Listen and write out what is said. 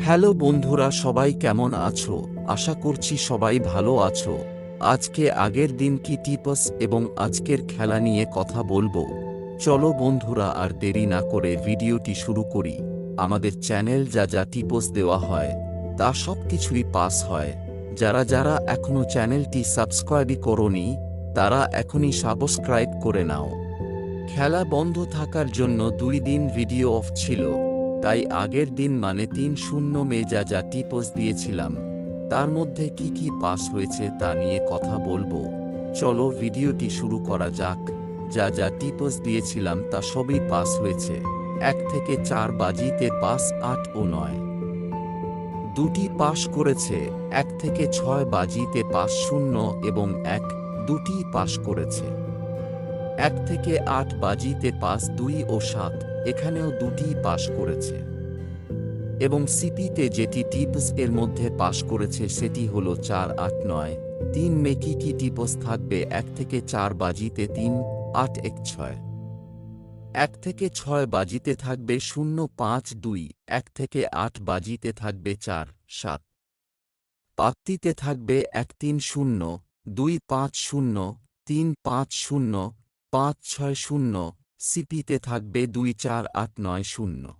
Hello বন্ধুরা, সবাই কেমন আছো? আশা করছি সবাই ভালো আছো। আজকে আগের দিন কি টিপস এবং আজকের খেলা নিয়ে কথা বলবো। চলো বন্ধুরা, আর দেরি না করে ভিডিওটি শুরু করি। আমাদের চ্যানেল যা যা টিপস দেওয়া হয় তা সব কিছুই পাস হয়। যারা যারা এখনো চ্যানেলটি সাবস্ক্রাইবই করোনি তারা এখনই সাবস্ক্রাইব করে নাও। খেলা বন্ধ থাকার জন্য 2 দিন ভিডিও অফ ছিল, তাই আগের দিন মানে 3-0 মে যা যা টিপস দিয়েছিলাম তার মধ্যে কি কি পাস হয়েছে তা নিয়ে কথা বলবো। চলো ভিডিওটি শুরু করা যাক। যা যা টিপস দিয়েছিলাম তা সবই পাস হয়েছে। 1 থেকে 4 বাজিতে পাস 8 ও 9। দুটি পাস করেছে। 1 থেকে 6 বাজিতে পাস 0 এবং 1, দুটি পাস করেছে। 1 থেকে 8 বাজিতে পাস 2 ও 7, এখানেও দুটি পাস করেছে। এবং সিপিতে যেটি টিপস এর মধ্যে পাস করেছে সেটি হলো 4, 8, 9। 3 মে কি কি টিপস থাকবে? 1 থেকে 4 বাজিতে 3, 8, 1, 6। 1 থেকে 6 বাজিতে থাকবে 0, 5, 2। 1 থেকে 8 বাজিতে থাকবে 4, 7। পাত্তিতে থাকবে 1, 3, 0, 2, 5, 0, 3, 5, 0, 5, 6, 0। সিপিতে থাকবে 2, 4, 8, 9, 0।